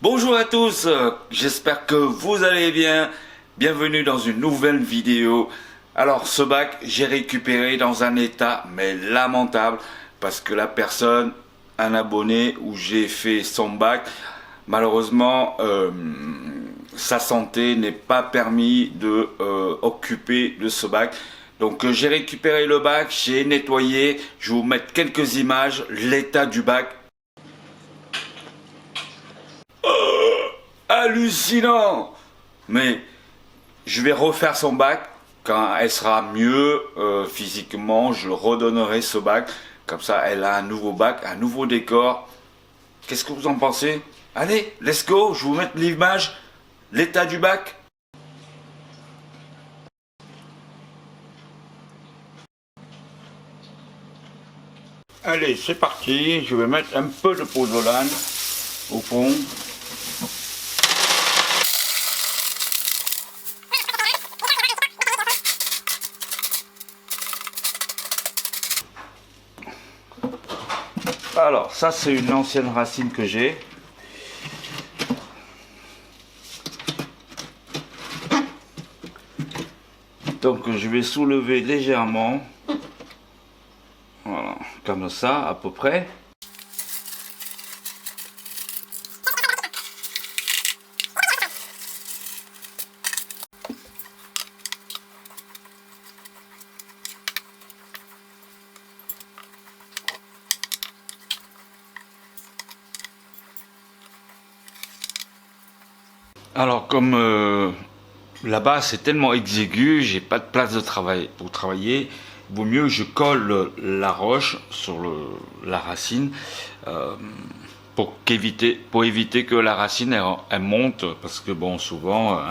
Bonjour à tous, j'espère que vous allez bien. Bienvenue dans une nouvelle vidéo. Alors ce bac, j'ai récupéré dans un état mais lamentable parce que la personne, un abonné où j'ai fait son bac, malheureusement sa santé n'est pas permis de occuper de ce bac. Donc j'ai récupéré le bac, j'ai nettoyé, je vais vous mettre quelques images, l'état du bac. Hallucinant! Mais je vais refaire son bac. Quand elle sera mieux physiquement, je redonnerai ce bac. Comme ça, elle a un nouveau bac, un nouveau décor. Qu'est-ce que vous en pensez? Allez, let's go, je vous mets l'image, l'état du bac. Allez, c'est parti. Je vais mettre un peu de pozzolane au fond. Alors, ça c'est une ancienne racine que j'ai. Donc je vais soulever légèrement. Voilà, comme ça à peu près. Alors comme là-bas c'est tellement exigu, j'ai pas de place de travail pour travailler. Il vaut mieux je colle la roche sur la racine pour éviter que la racine elle monte, parce que bon souvent,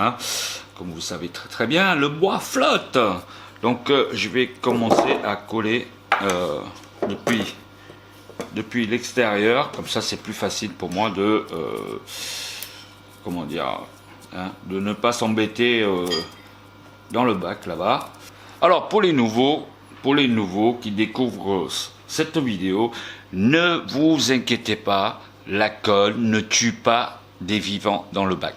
comme vous savez très bien, le bois flotte. Donc je vais commencer à coller depuis l'extérieur, comme ça c'est plus facile pour moi de comment dire, de ne pas s'embêter dans le bac là-bas. Alors pour les nouveaux qui découvrent cette vidéo, ne vous inquiétez pas, la colle ne tue pas des vivants dans le bac.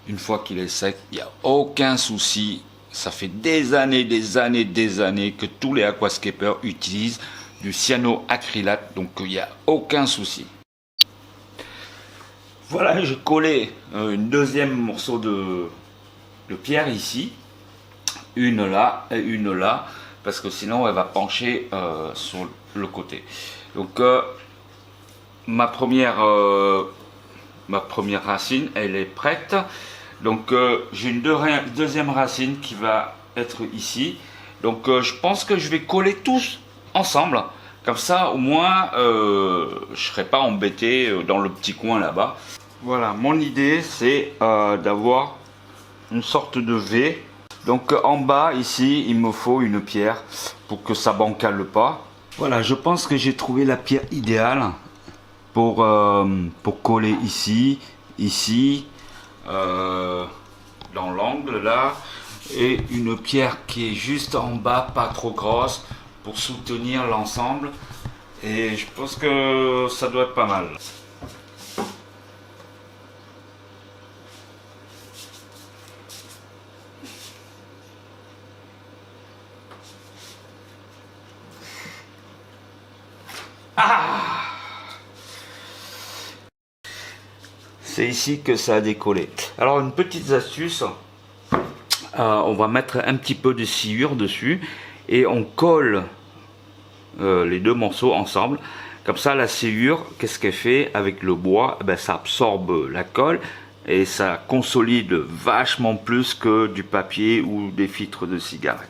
Une fois qu'il est sec, il n'y a aucun souci. Ça fait des années que tous les aquascapers utilisent du cyanoacrylate, donc il n'y a aucun souci. Voilà, j'ai collé une deuxième morceau de pierre ici, une là et une là, parce que sinon elle va pencher sur le côté. Donc ma première racine, elle est prête. Donc j'ai une deuxième racine qui va être ici. Donc je pense que je vais coller tous ensemble. Comme ça, au moins, je ne serai pas embêté dans le petit coin là-bas. Voilà, mon idée, c'est d'avoir une sorte de V. Donc en bas, ici, il me faut une pierre pour que ça bancale pas. Voilà, je pense que j'ai trouvé la pierre idéale pour coller ici, dans l'angle là. Et une pierre qui est juste en bas, pas trop grosse, pour soutenir l'ensemble. Et je pense que ça doit être pas mal. C'est ici que ça a décollé. Alors une petite astuce, on va mettre un petit peu de sciure dessus et on colle les deux morceaux ensemble. Comme ça la sciure, qu'est-ce qu'elle fait avec le bois? Ben, ça absorbe la colle et ça consolide vachement plus que du papier ou des filtres de cigarette.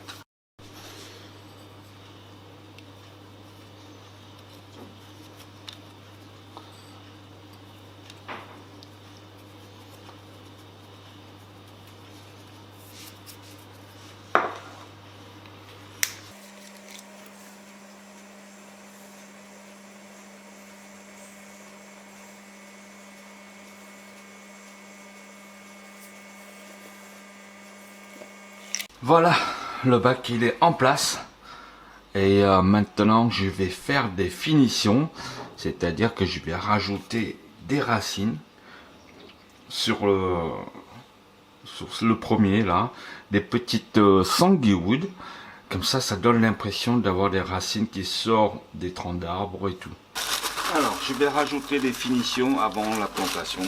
Voilà, le bac il est en place. Et maintenant je vais faire des finitions, c'est à dire que je vais rajouter des racines sur le premier là, des petites sanguiwood. Comme ça donne l'impression d'avoir des racines qui sortent des troncs d'arbres et tout. Alors, je vais rajouter des finitions avant la plantation.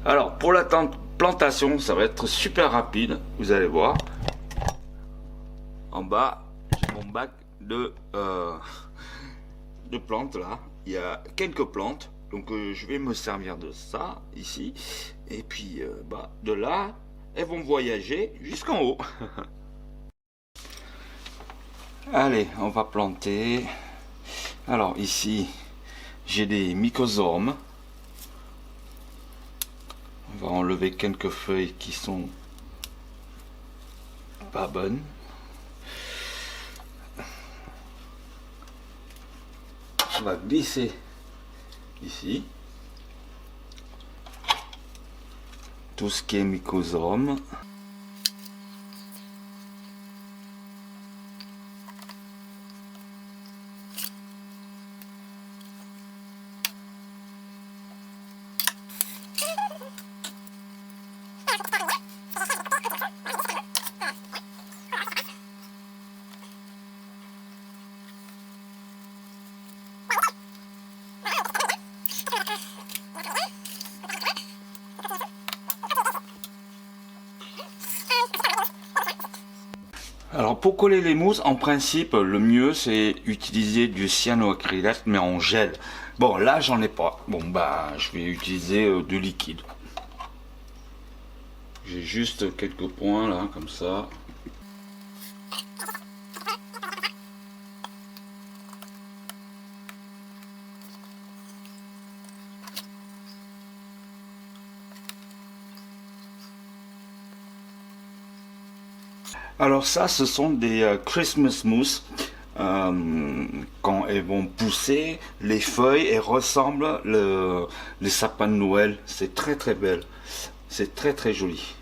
Alors, pour la plantation, ça va être super rapide, vous allez voir. En bas, j'ai mon bac de plantes là. Il y a quelques plantes, donc je vais me servir de ça ici. Et puis, de là, elles vont voyager jusqu'en haut. Allez, on va planter. Alors ici, j'ai des mycosormes. On va enlever quelques feuilles qui sont pas bonnes. On va glisser ici tout ce qui est mycosome. Alors pour coller les mousses, en principe, le mieux c'est utiliser du cyanoacrylate mais en gel. Bon là j'en ai pas. Bon bah je vais utiliser du liquide. J'ai juste quelques points là comme ça. Alors ça, ce sont des Christmas mousse. Quand elles vont pousser, les feuilles, elles ressemblent les sapins de Noël. C'est très très belle. C'est très très joli.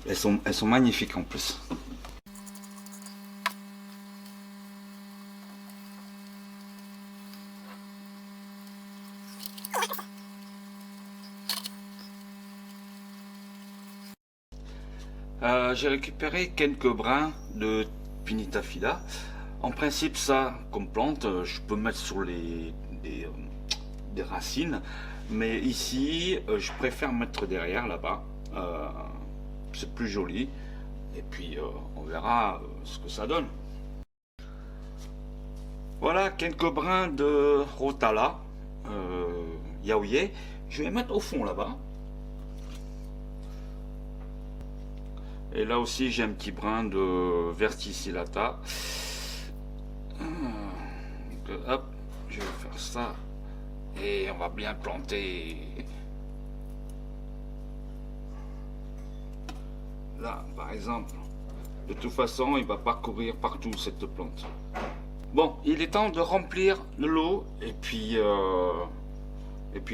Elles sont magnifiques en plus. J'ai récupéré quelques brins de Pinitaphylla. En principe, ça, comme plante, je peux mettre sur des racines. Mais ici, je préfère mettre derrière, là-bas. C'est plus joli. Et puis, on verra ce que ça donne. Voilà, quelques brins de Rotala, Yaoye. Je vais les mettre au fond, là-bas. Et là aussi j'ai un petit brin de verticillata. Donc, hop, je vais faire ça. Et on va bien planter. Là par exemple. De toute façon il va parcourir partout cette plante. Bon, il est temps de remplir de l'eau. Et puis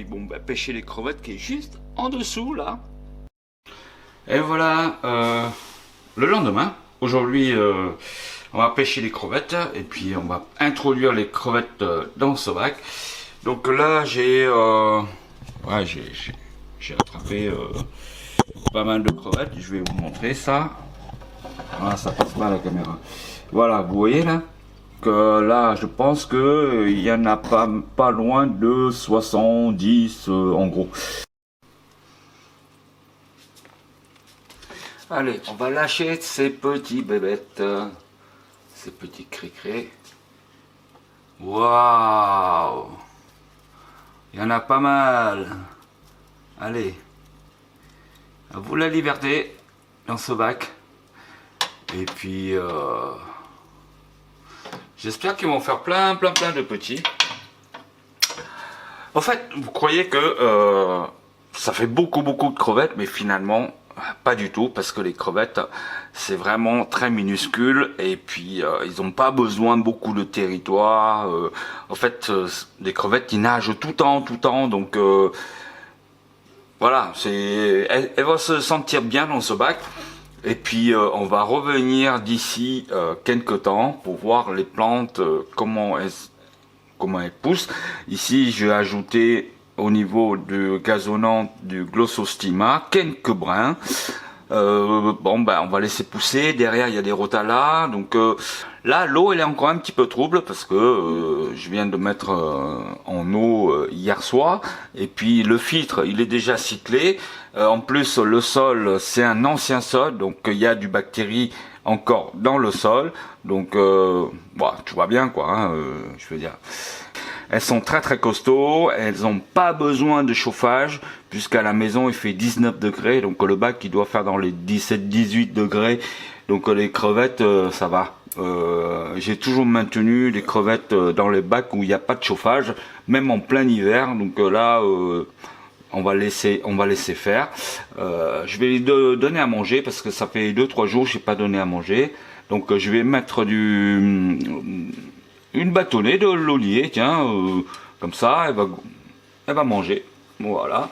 bon, pêcher les crevettes qui est juste en dessous là. Et voilà, le lendemain, aujourd'hui, on va pêcher les crevettes et puis on va introduire les crevettes dans ce bac. Donc là, j'ai attrapé pas mal de crevettes. Je vais vous montrer ça. Ah, ça passe pas à la caméra. Voilà, vous voyez là que là, je pense que il y en a pas loin de 70 en gros. Allez, on va lâcher ces petits bébêtes, ces petits cri-cri. Waouh! Il y en a pas mal. Allez, à vous la liberté dans ce bac. Et puis, j'espère qu'ils vont faire plein de petits. En fait, vous croyez que ça fait beaucoup de crevettes, mais finalement, pas du tout, parce que les crevettes, c'est vraiment très minuscule, et puis ils n'ont pas besoin de beaucoup de territoire. En fait, les crevettes, ils nagent tout le temps, donc voilà, elle va se sentir bien dans ce bac. Et puis on va revenir d'ici quelques temps pour voir les plantes, comment elles poussent. Ici, je vais ajouter au niveau du gazonnant du Glossostima quelques brins. Bon, ben, on va laisser pousser. Derrière, il y a des rotalas. Donc là, l'eau, elle est encore un petit peu trouble parce que je viens de mettre en eau hier soir. Et puis le filtre, il est déjà cyclé. En plus, le sol, c'est un ancien sol, donc il y a du bactérie encore dans le sol. Donc, bon, tu vois bien quoi. Hein, je veux dire. Elles sont très costauds, elles n'ont pas besoin de chauffage, puisqu'à la maison il fait 19 degrés, donc le bac il doit faire dans les 17-18 degrés, donc les crevettes ça va. J'ai toujours maintenu les crevettes dans les bacs où il n'y a pas de chauffage, même en plein hiver, donc là on va laisser faire. Je vais les donner à manger, parce que ça fait 2-3 jours que je n'ai pas donné à manger, donc je vais mettre une bâtonnée de laurier, tiens, comme ça, elle va manger. Voilà.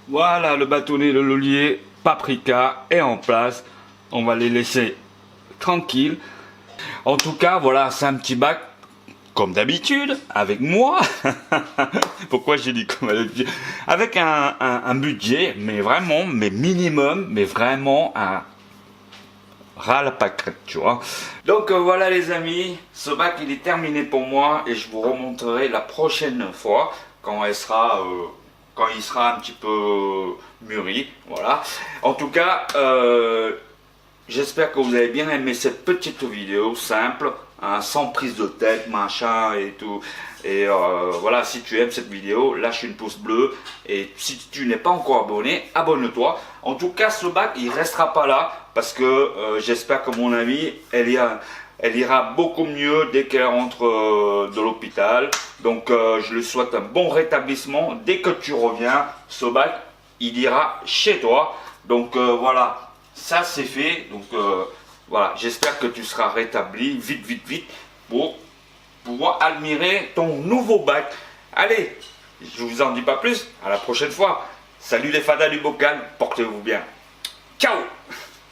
Voilà, le bâtonnet de laurier paprika est en place. On va les laisser tranquilles. En tout cas, voilà, c'est un petit bac comme d'habitude, avec moi. Pourquoi j'ai dit comme d'habitude? Avec un budget, mais vraiment, mais minimum, mais vraiment un ras la pâquerette, tu vois. Donc voilà les amis, ce bac il est terminé pour moi, et je vous remontrerai la prochaine fois quand il sera un petit peu mûri. Voilà. En tout cas, j'espère que vous avez bien aimé cette petite vidéo simple, hein, sans prise de tête, machin et tout. Et voilà, si tu aimes cette vidéo, lâche une pouce bleu. Et si tu n'es pas encore abonné, abonne-toi. En tout cas, ce bac, il restera pas là, parce que j'espère que mon amie, elle ira beaucoup mieux dès qu'elle rentre de l'hôpital. Donc je lui souhaite un bon rétablissement. Dès que tu reviens, ce bac, il ira chez toi. Donc voilà, ça c'est fait. Donc voilà, j'espère que tu seras rétabli vite pour pouvoir admirer ton nouveau bac. Allez, je vous en dis pas plus, à la prochaine fois. Salut les fadas du bocal, portez-vous bien. Ciao!